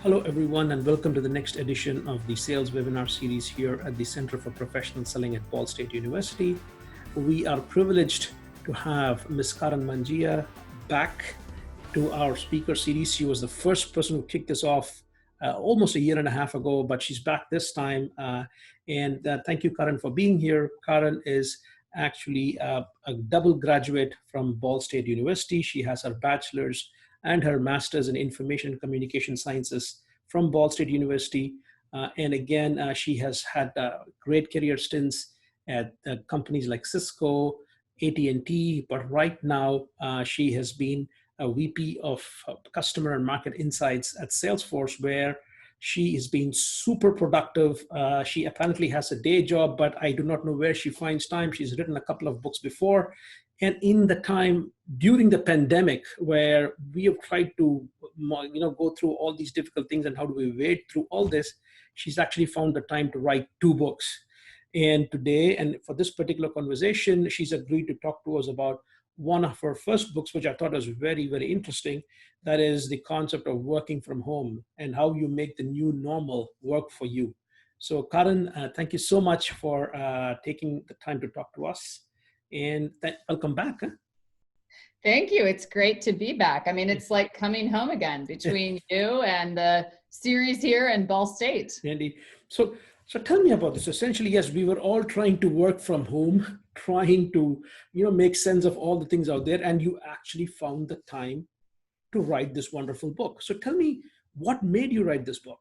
Hello, everyone, and welcome to the next edition of the sales webinar series here at the Center for Professional Selling at Ball State University. We are privileged to have Ms. Karen Mangia back to our speaker series. She was the first person who kicked this off almost a year and a half ago, but she's back this time. And thank you, Karen, for being here. Karen is actually a double graduate from Ball State University. She has her bachelor's and her master's in information and communication sciences from Ball State University. And again, she has had great career stints at companies like Cisco, AT&T, but right now she has been a VP of Customer and Market Insights at Salesforce, where she has been super productive. She apparently has a day job, but I do not know where she finds time. She's written a couple of books before. And in the time during the pandemic, where we have tried to go through all these difficult things and how do we wade through all this, she's actually found the time to write 2 books. And today, and for this particular conversation, she's agreed to talk to us about one of her first books, which I thought was very, very interesting. That is the concept of working from home and how you make the new normal work for you. So Karen, thank you so much for taking the time to talk to us. And welcome back. Huh? Thank you. It's great to be back. I mean, it's like coming home again between you and the series here in Ball State. Indeed. So tell me about this. Essentially, yes, we were all trying to work from home, trying to, make sense of all the things out there. And you actually found the time to write this wonderful book. So tell me, what made you write this book?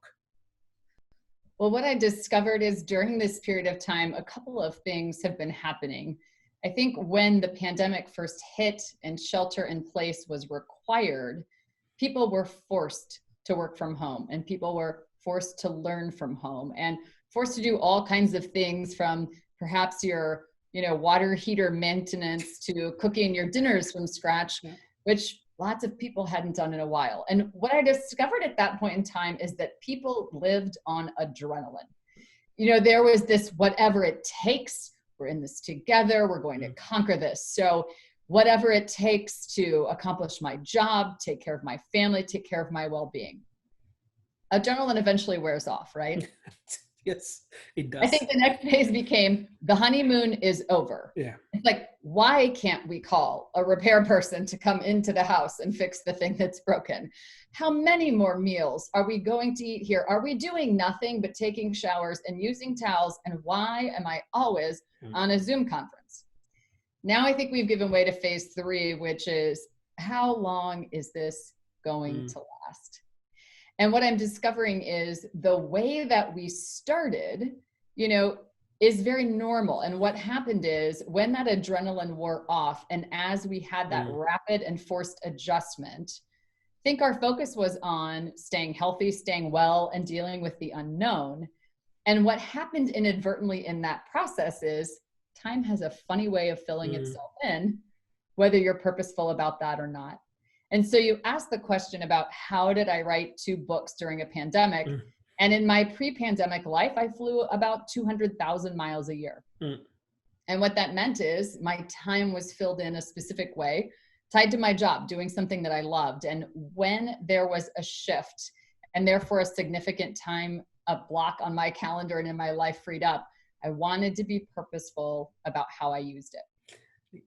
Well, what I discovered is during this period of time, a couple of things have been happening. I think when the pandemic first hit and shelter in place was required, people were forced to work from home and people were forced to learn from home and forced to do all kinds of things, from perhaps your, water heater maintenance to cooking your dinners from scratch, which lots of people hadn't done in a while. And what I discovered at that point in time is that people lived on adrenaline. There was this whatever it takes. We're in this together. We're going to conquer this. So whatever it takes to accomplish my job, take care of my family, take care of my well-being. Adrenaline eventually wears off, right? Yes, it does. I think the next phase became the honeymoon is over. Yeah. It's like, why can't we call a repair person to come into the house and fix the thing that's broken? How many more meals are we going to eat here? Are we doing nothing but taking showers and using towels? And why am I always on a Zoom conference? Now I think we've given way to phase 3, which is, how long is this going to last? And what I'm discovering is the way that we started, is very normal. And what happened is when that adrenaline wore off, and as we had that rapid and forced adjustment, I think our focus was on staying healthy, staying well, and dealing with the unknown. And what happened inadvertently in that process is time has a funny way of filling itself in, whether you're purposeful about that or not. And so you asked the question about how did I write 2 books during a pandemic? And in my pre-pandemic life, I flew about 200,000 miles a year. And what that meant is my time was filled in a specific way, tied to my job, doing something that I loved. And when there was a shift, and therefore a significant time, a block on my calendar and in my life freed up, I wanted to be purposeful about how I used it.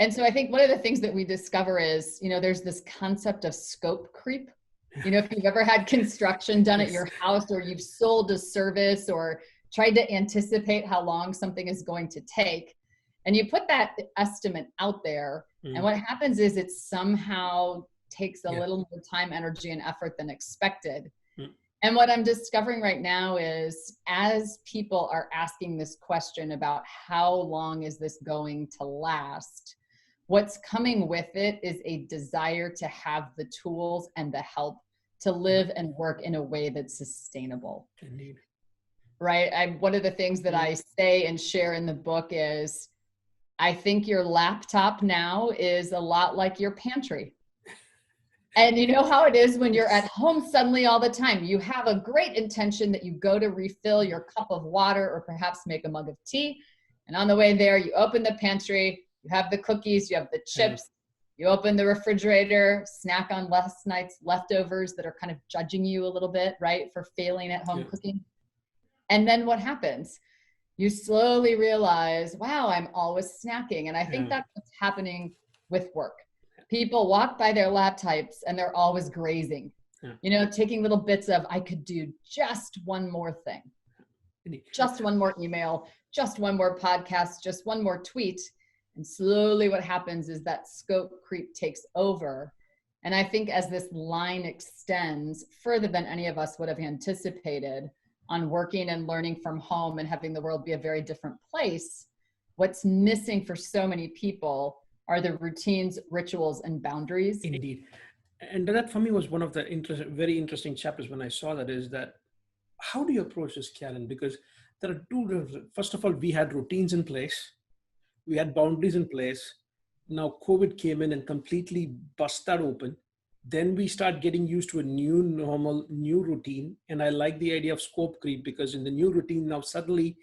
And so I think one of the things that we discover is, there's this concept of scope creep. If you've ever had construction done at your house, or you've sold a service or tried to anticipate how long something is going to take, and you put that estimate out there, and what happens is it somehow takes a little more time, energy, and effort than expected. And what I'm discovering right now is, as people are asking this question about how long is this going to last, what's coming with it is a desire to have the tools and the help to live and work in a way that's sustainable. Indeed. Right? One of the things that I say and share in the book is, I think your laptop now is a lot like your pantry. And you know how it is when you're at home suddenly all the time. You have a great intention that you go to refill your cup of water or perhaps make a mug of tea. And on the way there, you open the pantry, you have the cookies, you have the chips, You open the refrigerator, snack on last night's leftovers that are kind of judging you a little bit, right, for failing at home cooking. And then what happens? You slowly realize, wow, I'm always snacking. And I think that's what's happening with work. People walk by their laptops and they're always grazing, you know, taking little bits of, I could do just one more thing, just one more email, just one more podcast, just one more tweet. And slowly what happens is that scope creep takes over. And I think as this line extends further than any of us would have anticipated on working and learning from home and having the world be a very different place, what's missing for so many people are the routines, rituals, and boundaries. Indeed. And that for me was one of the very interesting chapters when I saw that, is that how do you approach this, Karen? Because there are two, first of all, we had routines in place. We had boundaries in place. Now COVID came in and completely bust that open. Then we start getting used to a new normal, new routine. And I like the idea of scope creep, because in the new routine now suddenly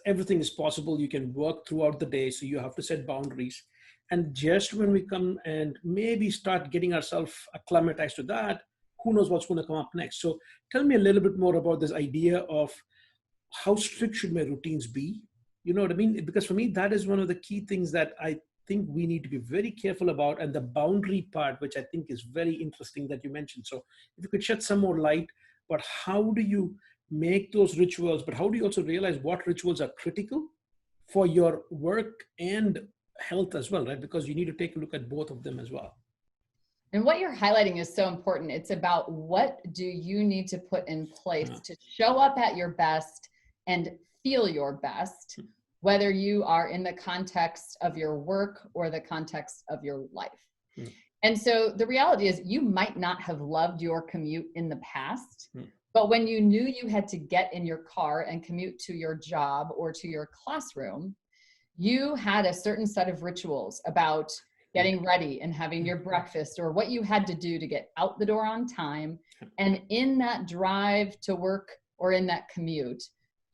everything is possible. You can work throughout the day. So you have to set boundaries. And just when we come and maybe start getting ourselves acclimatized to that, who knows what's going to come up next. So tell me a little bit more about this idea of how strict should my routines be? You know what I mean? Because for me, that is one of the key things that I think we need to be very careful about, and the boundary part, which I think is very interesting that you mentioned. So if you could shed some more light, but how do you make those rituals, but how do you also realize what rituals are critical for your work and health as well, right? Because you need to take a look at both of them as well. And what you're highlighting is so important. It's about what do you need to put in place to show up at your best and feel your best, whether you are in the context of your work or the context of your life. And so the reality is you might not have loved your commute in the past, but when you knew you had to get in your car and commute to your job or to your classroom, you had a certain set of rituals about getting ready and having your breakfast, or what you had to do to get out the door on time. And in that drive to work or in that commute,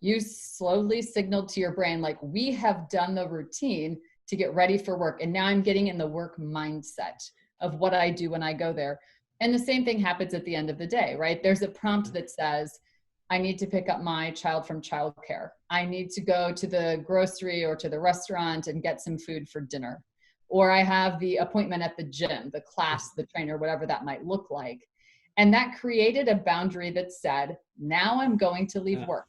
you slowly signaled to your brain, like, we have done the routine to get ready for work. And now I'm getting in the work mindset of what I do when I go there. And the same thing happens at the end of the day, right? There's a prompt that says, I need to pick up my child from childcare. I need to go to the grocery or to the restaurant and get some food for dinner. Or I have the appointment at the gym, the class, the trainer, whatever that might look like. And that created a boundary that said, now I'm going to leave work.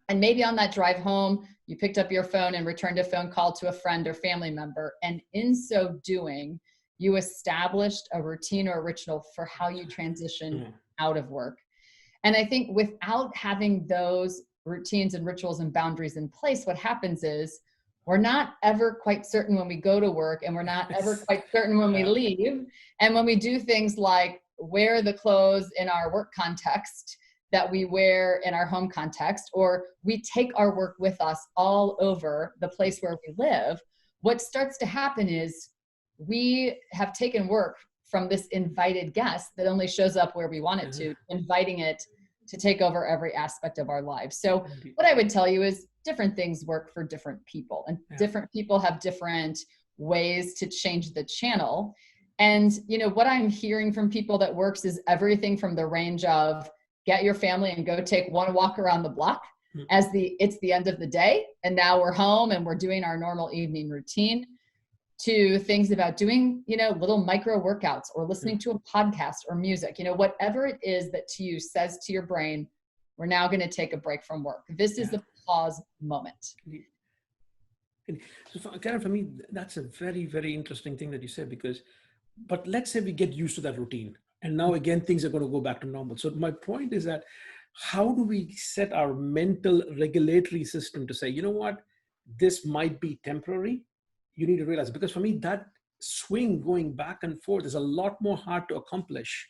And maybe on that drive home, you picked up your phone and returned a phone call to a friend or family member. And in so doing, you established a routine or a ritual for how you transition out of work. And I think without having those routines and rituals and boundaries in place, what happens is we're not ever quite certain when we go to work, and we're not ever quite certain when we leave. And when we do things like wear the clothes in our work context that we wear in our home context, or we take our work with us all over the place where we live, what starts to happen is we have taken work from this invited guest that only shows up where we want it to, inviting it to take over every aspect of our lives. So what I would tell you is different things work for different people, and different people have different ways to change the channel. And, you know, what I'm hearing from people that works is everything from the range of get your family and go take one walk around the block as it's the end of the day, and now we're home and we're doing our normal evening routine, to things about doing, you know, little micro workouts or listening to a podcast or music, you know, whatever it is that to you says to your brain, we're now going to take a break from work. This is the pause moment. So Karen, for me, that's a very, very interesting thing that you said, because, but let's say we get used to that routine and now again, things are going to go back to normal. So my point is that how do we set our mental regulatory system to say, you know what, this might be temporary. You need to realize, because for me, that swing going back and forth is a lot more hard to accomplish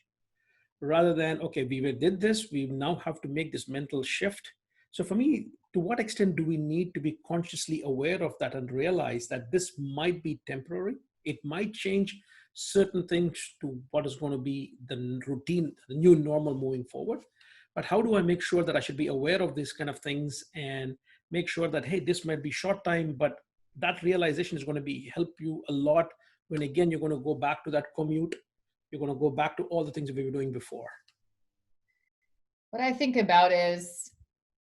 rather than, okay, did this, we now have to make this mental shift. So for me, to what extent do we need to be consciously aware of that and realize that this might be temporary? It might change certain things to what is going to be the routine, the new normal moving forward. But how do I make sure that I should be aware of these kind of things and make sure that, hey, this might be short time, but that realization is going to help you a lot when again, you're going to go back to that commute. You're going to go back to all the things that we were doing before. What I think about is,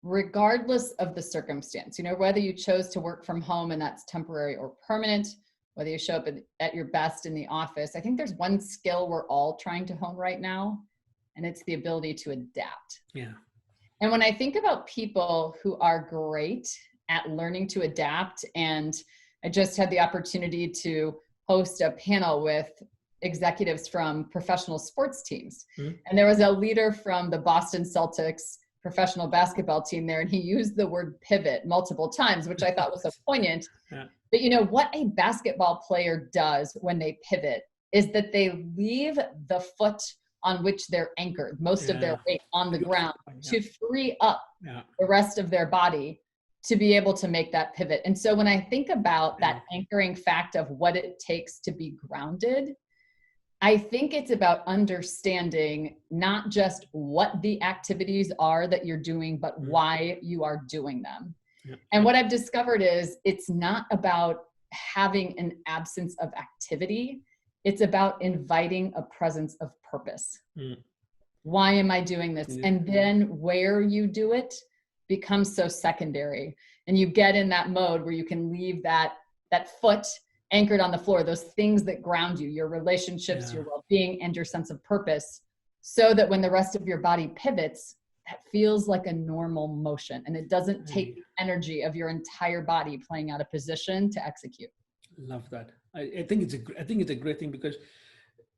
regardless of the circumstance, whether you chose to work from home and that's temporary or permanent, whether you show up at your best in the office, I think there's one skill we're all trying to hone right now, and it's the ability to adapt. Yeah. And when I think about people who are great at learning to adapt, and I just had the opportunity to host a panel with executives from professional sports teams. Mm-hmm. And there was a leader from the Boston Celtics professional basketball team there, and he used the word pivot multiple times, which I thought was so poignant. Yeah. But what a basketball player does when they pivot is that they leave the foot on which they're anchored, most of their weight on the ground, to free up the rest of their body to be able to make that pivot. And so when I think about that anchoring fact of what it takes to be grounded, I think it's about understanding not just what the activities are that you're doing, but why you are doing them. Yeah. And what I've discovered is it's not about having an absence of activity. It's about inviting a presence of purpose. Why am I doing this? And then where you do it becomes so secondary. And you get in that mode where you can leave that foot anchored on the floor, those things that ground you, your relationships, your well-being, and your sense of purpose, so that when the rest of your body pivots, that feels like a normal motion, and it doesn't take the energy of your entire body playing out a position to execute. Love that. I think it's a great thing, because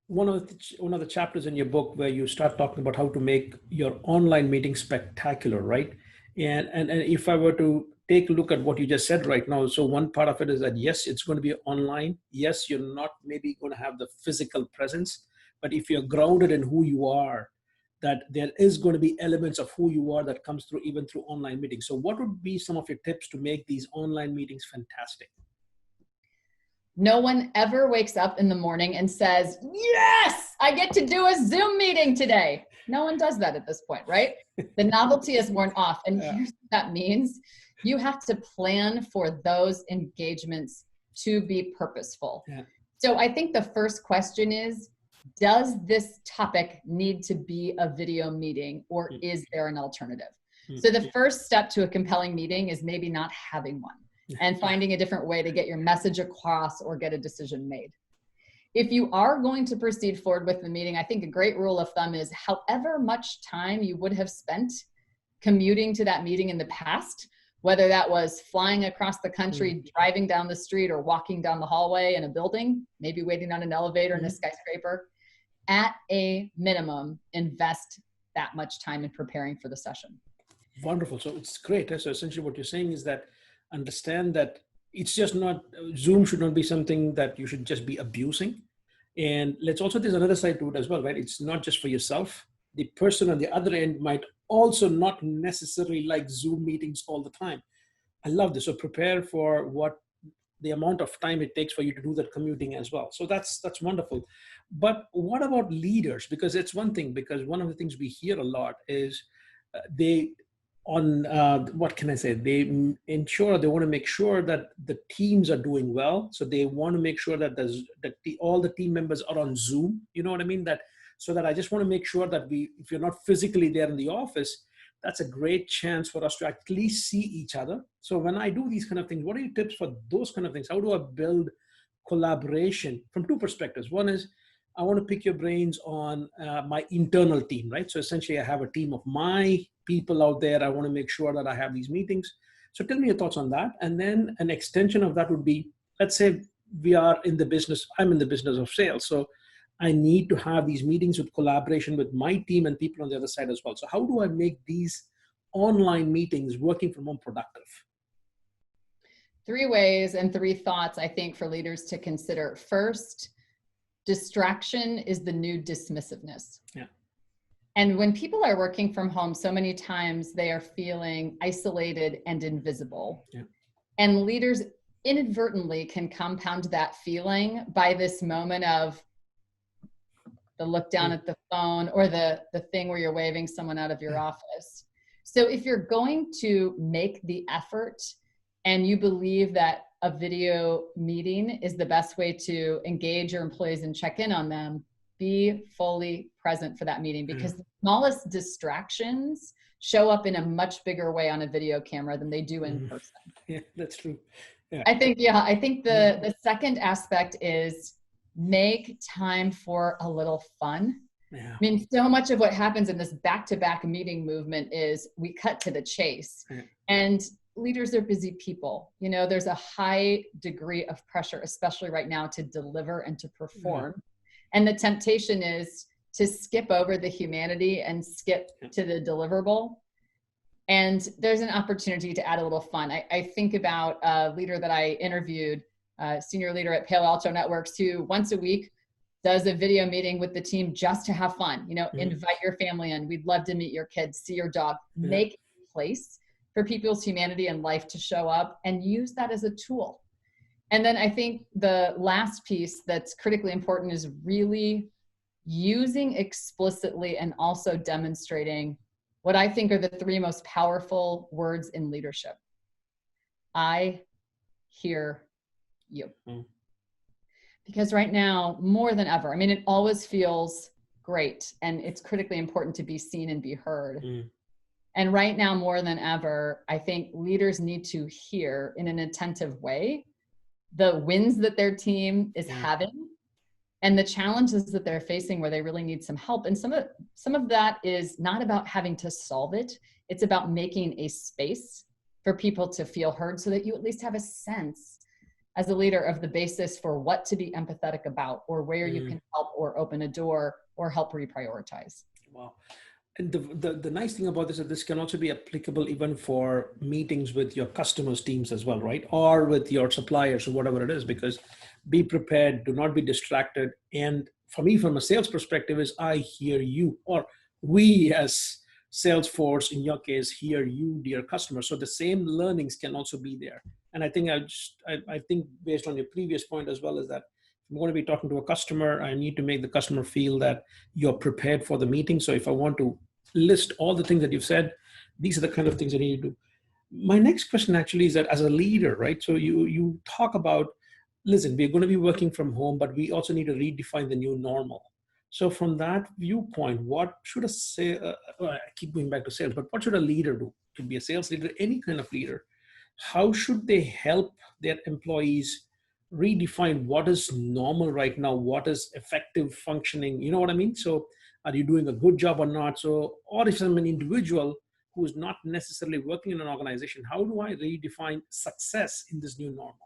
one of the chapters in your book where you start talking about how to make your online meeting spectacular, right? And if I were to take a look at what you just said right now, so one part of it is that yes, it's going to be online. Yes, you're not maybe going to have the physical presence, but if you're grounded in who you are, that there is going to be elements of who you are that comes through even through online meetings. So what would be some of your tips to make these online meetings fantastic? No one ever wakes up in the morning and says, yes, I get to do a Zoom meeting today. No one does that at this point, right? The novelty is worn off. And here's what that means. You have to plan for those engagements to be purposeful. Yeah. So I think the first question is, does this topic need to be a video meeting, or is there an alternative? So the first step to a compelling meeting is maybe not having one and finding a different way to get your message across or get a decision made. If you are going to proceed forward with the meeting, I think a great rule of thumb is however much time you would have spent commuting to that meeting in the past, whether that was flying across the country, driving down the street, or walking down the hallway in a building, maybe waiting on an elevator in a skyscraper, at a minimum, invest that much time in preparing for the session. Wonderful. So it's great. So essentially what you're saying is that understand that it's just not, Zoom should not be something that you should just be abusing. And there's another side to it as well, right? It's not just for yourself. The person on the other end might also not necessarily like Zoom meetings all the time. I love this. So prepare for what the amount of time it takes for you to do that commuting as well. So that's wonderful. But what about leaders? Because it's one thing, because one of the things we hear a lot is what can I say? They want to make sure that the teams are doing well. So they want to make sure that all the team members are on Zoom. You know what I mean? So that I just want to make sure that if you're not physically there in the office, that's a great chance for us to at least see each other. So when I do these kind of things, what are your tips for those kind of things? How do I build collaboration from two perspectives? One is I want to pick your brains on my internal team, right? So essentially I have a team of my people out there. I want to make sure that I have these meetings. So tell me your thoughts on that. And then an extension of that would be, let's say I'm in the business of sales. So I need to have these meetings with collaboration with my team and people on the other side as well. So how do I make these online meetings working from home productive? 3 ways and 3 thoughts, I think, for leaders to consider. First, distraction is the new dismissiveness. Yeah. And when people are working from home, so many times they are feeling isolated and invisible. Yeah. And leaders inadvertently can compound that feeling by this moment of the look down at the phone, or the thing where you're waving someone out of your office. So if you're going to make the effort and you believe that a video meeting is the best way to engage your employees and check in on them, be fully present for that meeting, because the smallest distractions show up in a much bigger way on a video camera than they do in person. Yeah, that's true. Yeah. I think the second aspect is make time for a little fun. Yeah. I mean, so much of what happens in this back-to-back meeting movement is we cut to the chase. Yeah. And leaders are busy people. You know, there's a high degree of pressure, especially right now, to deliver and to perform. Yeah. And the temptation is to skip over the humanity and skip to the deliverable. And there's an opportunity to add a little fun. I think about a leader that I interviewed, a senior leader at Palo Alto Networks, who once a week does a video meeting with the team just to have fun. You know, invite your family in. We'd love to meet your kids, see your dog, make a place for people's humanity and life to show up, and use that as a tool. And then I think the last piece that's critically important is really using explicitly and also demonstrating what I think are the three most powerful words in leadership. I hear you. Because right now, more than ever, I mean, it always feels great, and it's critically important to be seen and be heard. And right now, more than ever, I think leaders need to hear in an attentive way the wins that their team is having and the challenges that they're facing where they really need some help. And some of that is not about having to solve it. It's about making a space for people to feel heard, so that you at least have a sense as a leader of the basis for what to be empathetic about, or where you can help or open a door or help reprioritize. Wow. And the nice thing about this is this can also be applicable even for meetings with your customers' teams as well, right? Or with your suppliers or whatever it is, because be prepared, do not be distracted. And for me, from a sales perspective, is I hear you, or we as Salesforce, in your case, hear you, dear customer. So the same learnings can also be there. And I think I think based on your previous point as well, is that if I'm going to be talking to a customer, I need to make the customer feel that you're prepared for the meeting. So if I want to list all the things that you've said, these are the kind of things I need to do. My next question actually is that as a leader, right? So you talk about, listen, we're going to be working from home, but we also need to redefine the new normal. So from that viewpoint, what should I keep going back to sales, but what should a leader do? It could be a sales leader, any kind of leader. How should they help their employees redefine what is normal right now, what is effective functioning? You know what I mean? So are you doing a good job or not? So, or if I'm an individual who is not necessarily working in an organization, how do I redefine success in this new normal?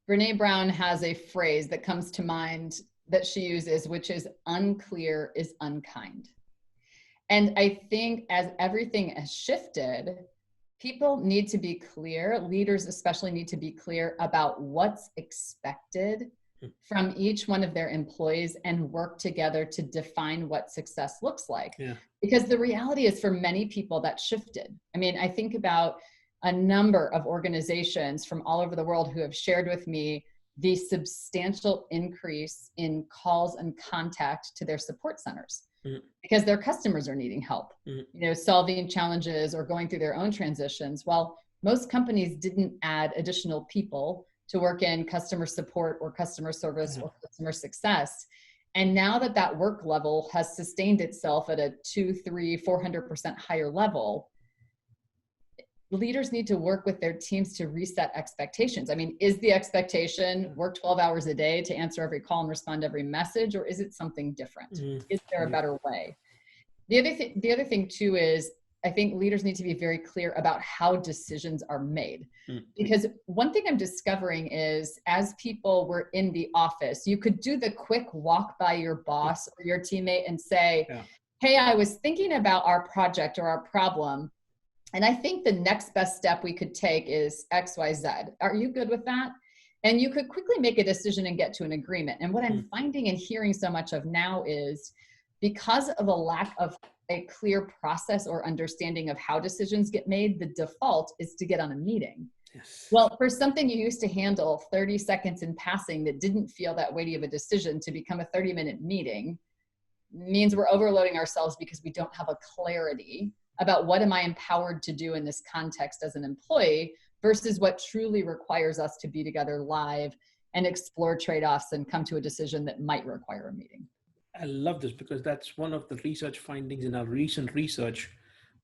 Brene Brown has a phrase that comes to mind that she uses, which is unclear is unkind. And I think as everything has shifted, people need to be clear, leaders especially need to be clear about what's expected from each one of their employees and work together to define what success looks like. Yeah. Because the reality is, for many people, that shifted. I mean, I think about a number of organizations from all over the world who have shared with me the substantial increase in calls and contact to their support centers. Because their customers are needing help, you know, solving challenges or going through their own transitions. While most companies didn't add additional people to work in customer support or customer service or customer success. And now that work level has sustained itself at a 200, 300, 400% higher level, leaders need to work with their teams to reset expectations. I mean, is the expectation work 12 hours a day to answer every call and respond to every message, or is it something different? Is there a better way? The other thing too is, I think leaders need to be very clear about how decisions are made. Because one thing I'm discovering is, as people were in the office, you could do the quick walk by your boss or your teammate and say, hey, I was thinking about our project or our problem, and I think the next best step we could take is X, Y, Z. Are you good with that? And you could quickly make a decision and get to an agreement. And what I'm finding and hearing so much of now is, because of a lack of a clear process or understanding of how decisions get made, the default is to get on a meeting. Yes. Well, for something you used to handle 30 seconds in passing that didn't feel that weighty of a decision to become a 30-minute meeting means we're overloading ourselves because we don't have a clarity about what am I empowered to do in this context as an employee versus what truly requires us to be together live and explore trade-offs and come to a decision that might require a meeting. I love this because that's one of the research findings in our recent research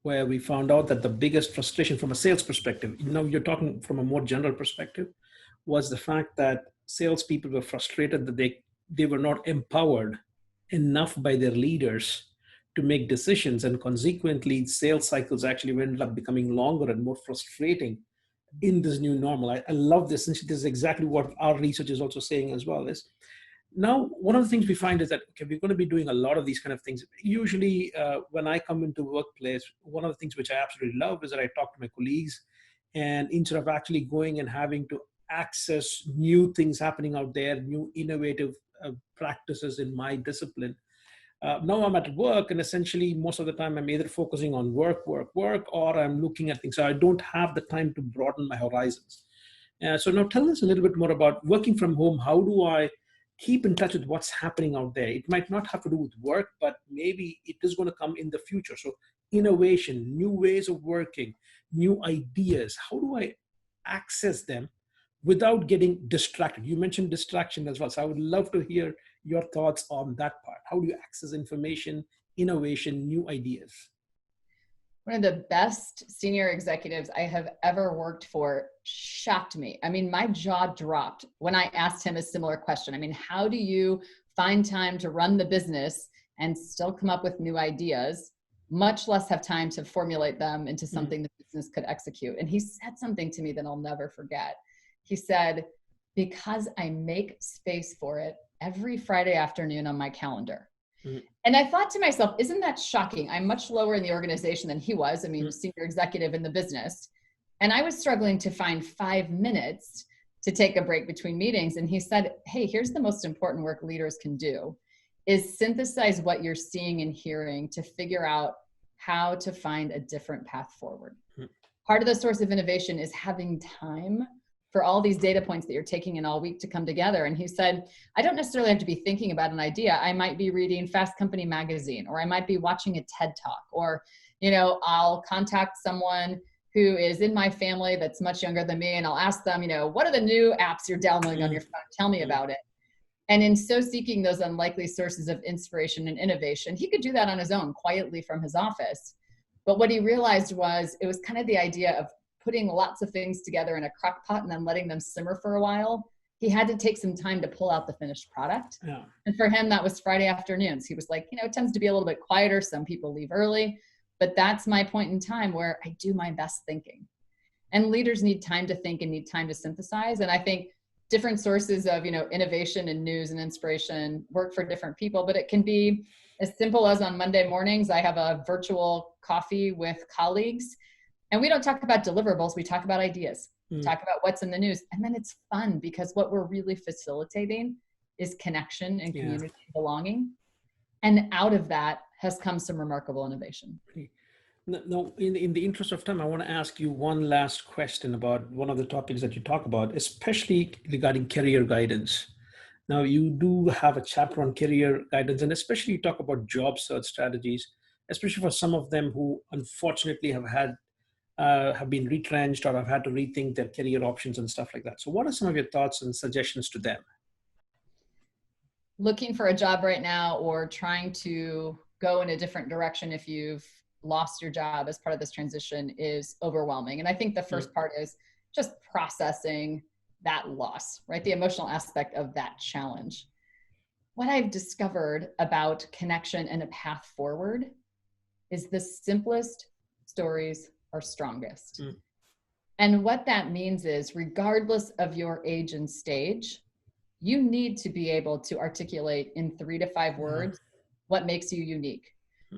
where we found out that the biggest frustration from a sales perspective, you're talking from a more general perspective, was the fact that salespeople were frustrated that they were not empowered enough by their leaders to make decisions. And consequently, sales cycles actually ended up becoming longer and more frustrating in this new normal. I love this. And this is exactly what our research is also saying as well. Is now, one of the things we find is that, okay, we're going to be doing a lot of these kind of things. Usually, when I come into workplace, one of the things which I absolutely love is that I talk to my colleagues, and instead of actually going and having to access new things happening out there, new innovative practices in my discipline, now I'm at work, and essentially most of the time I'm either focusing on work, or I'm looking at things. So I don't have the time to broaden my horizons. So now tell us a little bit more about working from home. How do I keep in touch with what's happening out there? It might not have to do with work, but maybe it is going to come in the future. So innovation, new ways of working, new ideas. How do I access them without getting distracted? You mentioned distraction as well. So I would love to hear your thoughts on that part. How do you access information, innovation, new ideas? One of the best senior executives I have ever worked for shocked me. I mean, my jaw dropped when I asked him a similar question. I mean, how do you find time to run the business and still come up with new ideas, much less have time to formulate them into something the business could execute? And he said something to me that I'll never forget. He said, because I make space for it every Friday afternoon on my calendar. And I thought to myself, isn't that shocking? I'm much lower in the organization than he was. I mean, senior executive in the business. And I was struggling to find 5 minutes to take a break between meetings. And he said, hey, here's the most important work leaders can do is synthesize what you're seeing and hearing to figure out how to find a different path forward. Part of the source of innovation is having time for all these data points that you're taking in all week to come together. And he said, I don't necessarily have to be thinking about an idea. I might be reading Fast Company magazine, or I might be watching a TED Talk, or, I'll contact someone who is in my family that's much younger than me. And I'll ask them, what are the new apps you're downloading on your phone? Tell me about it. And in so seeking those unlikely sources of inspiration and innovation, he could do that on his own, quietly from his office. But what he realized was it was kind of the idea of putting lots of things together in a crock pot and then letting them simmer for a while. He had to take some time to pull out the finished product. Yeah. And for him, that was Friday afternoons. He was like, it tends to be a little bit quieter. Some people leave early, but that's my point in time where I do my best thinking. And leaders need time to think and need time to synthesize. And I think different sources of, innovation and news and inspiration work for different people, but it can be as simple as on Monday mornings, I have a virtual coffee with colleagues. And we don't talk about deliverables, we talk about ideas, talk about what's in the news. And then it's fun because what we're really facilitating is connection and community belonging. And out of that has come some remarkable innovation. Now, in the interest of time, I want to ask you one last question about one of the topics that you talk about, especially regarding career guidance. Now, you do have a chapter on career guidance, and especially you talk about job search strategies, especially for some of them who unfortunately have been retrenched or have had to rethink their career options and stuff like that. So what are some of your thoughts and suggestions to them? Looking for a job right now or trying to go in a different direction if you've lost your job as part of this transition is overwhelming. And I think the first part is just processing that loss, right? The emotional aspect of that challenge. What I've discovered about connection and a path forward is the simplest stories are strongest. And what that means is, regardless of your age and stage, you need to be able to articulate in 3 to 5 words what makes you unique.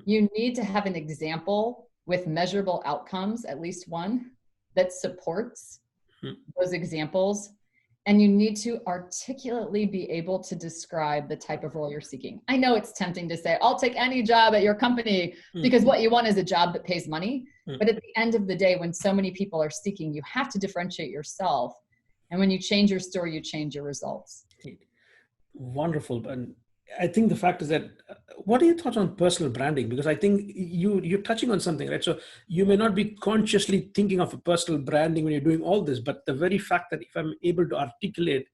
You need to have an example with measurable outcomes, at least one, that supports those examples. And you need to articulately be able to describe the type of role you're seeking. I know it's tempting to say, I'll take any job at your company because what you want is a job that pays money. But at the end of the day, when so many people are seeking, you have to differentiate yourself. And when you change your story, you change your results. Wonderful. And I think the fact is that, what are your thoughts on personal branding? Because I think you're touching on something, right? So you may not be consciously thinking of a personal branding when you're doing all this, but the very fact that if I'm able to articulate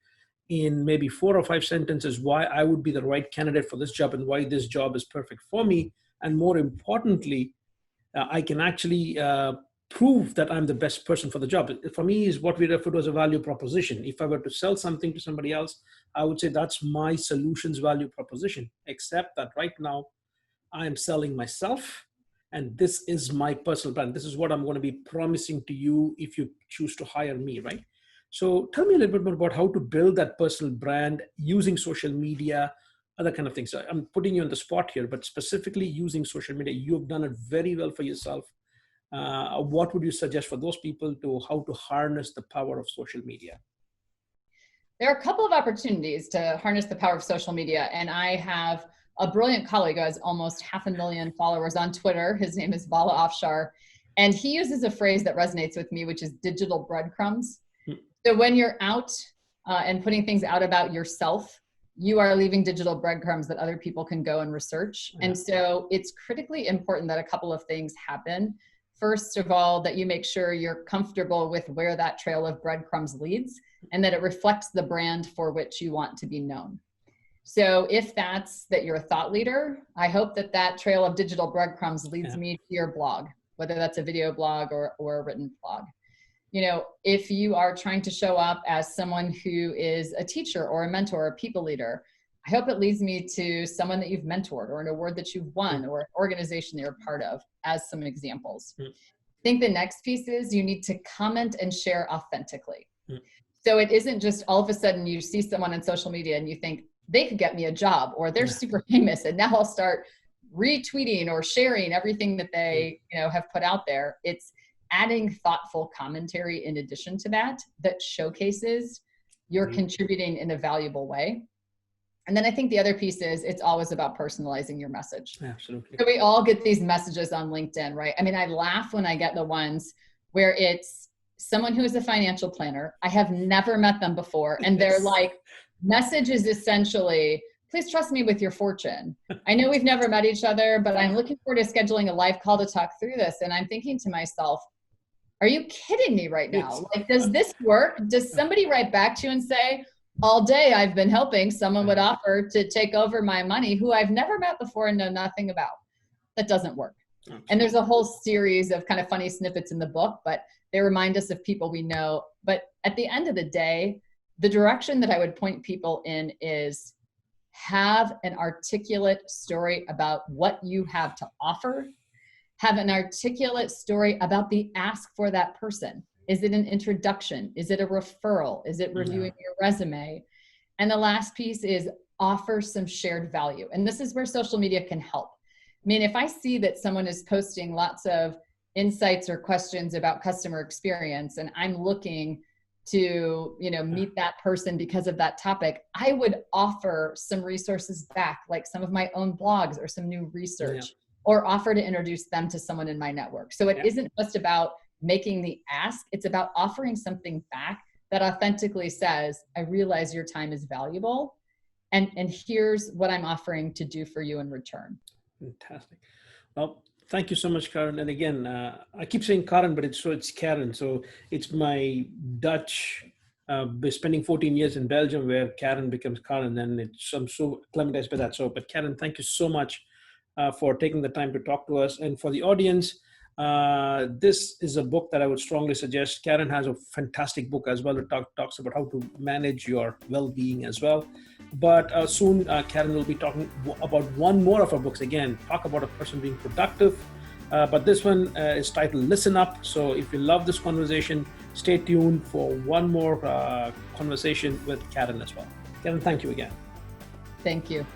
in maybe 4 or 5 sentences why I would be the right candidate for this job and why this job is perfect for me, and more importantly, I can actually prove that I'm the best person for the job. For me, is what we refer to as a value proposition. If I were to sell something to somebody else, I would say that's my solutions value proposition, except that right now I am selling myself, and this is my personal brand. This is what I'm going to be promising to you if you choose to hire me, right? So tell me a little bit more about how to build that personal brand using social media, other kind of things. So I'm putting you on the spot here, but specifically using social media, you've done it very well for yourself. What would you suggest for those people to how to harness the power of social media? There are a couple of opportunities to harness the power of social media, and I have a brilliant colleague who has almost 500,000 followers on Twitter. His name is Bala Afshar, and he uses a phrase that resonates with me, which is digital breadcrumbs. So when you're out and putting things out about yourself, you are leaving digital breadcrumbs that other people can go and research. Yeah. And so it's critically important that a couple of things happen. First of all, that you make sure you're comfortable with where that trail of breadcrumbs leads and that it reflects the brand for which you want to be known. So if that's that you're a thought leader, I hope that that trail of digital breadcrumbs leads me to your blog, whether that's a video blog or a written blog. You know, if you are trying to show up as someone who is a teacher or a mentor or a people leader, I hope it leads me to someone that you've mentored or an award that you've won or an organization that you're part of as some examples. I think the next piece is you need to comment and share authentically. So it isn't just all of a sudden you see someone on social media and you think they could get me a job or they're super famous and now I'll start retweeting or sharing everything that they have put out there. It's adding thoughtful commentary in addition to that showcases you're contributing in a valuable way. And then I think the other piece is it's always about personalizing your message. Absolutely. So we all get these messages on LinkedIn, right? I mean, I laugh when I get the ones where it's someone who is a financial planner. I have never met them before. And they're like, message is essentially, please trust me with your fortune. I know we've never met each other, but I'm looking forward to scheduling a live call to talk through this. And I'm thinking to myself, are you kidding me right now? Like, does this work? Does somebody write back to you and say, all day I've been helping someone would offer to take over my money who I've never met before and know nothing about? That doesn't work. Absolutely. And there's a whole series of kind of funny snippets in the book, but they remind us of people we know. But at the end of the day, the direction that I would point people in is have an articulate story about what you have to offer. Have an articulate story about the ask for that person. Is it an introduction? Is it a referral? Is it reviewing your resume? And the last piece is offer some shared value. And this is where social media can help. I mean, if I see that someone is posting lots of insights or questions about customer experience, and I'm looking to, meet that person because of that topic, I would offer some resources back, like some of my own blogs or some new research, or offer to introduce them to someone in my network. So it isn't just about making the ask, it's about offering something back that authentically says, I realize your time is valuable, and here's what I'm offering to do for you in return. Fantastic. Well, thank you so much, Karen. And again, I keep saying Karen, but it's Karen. So it's my Dutch, spending 14 years in Belgium where Karen becomes Karen, and I'm so acclimatized by that. So, but Karen, thank you so much for taking the time to talk to us. And for the audience, this is a book that I would strongly suggest. Karen has a fantastic book as well that talks about how to manage your well-being as well. But soon, Karen will be talking about one more of her books. Again, talk about a person being productive. But this one is titled Listen Up. So if you love this conversation, stay tuned for one more conversation with Karen as well. Karen, thank you again. Thank you.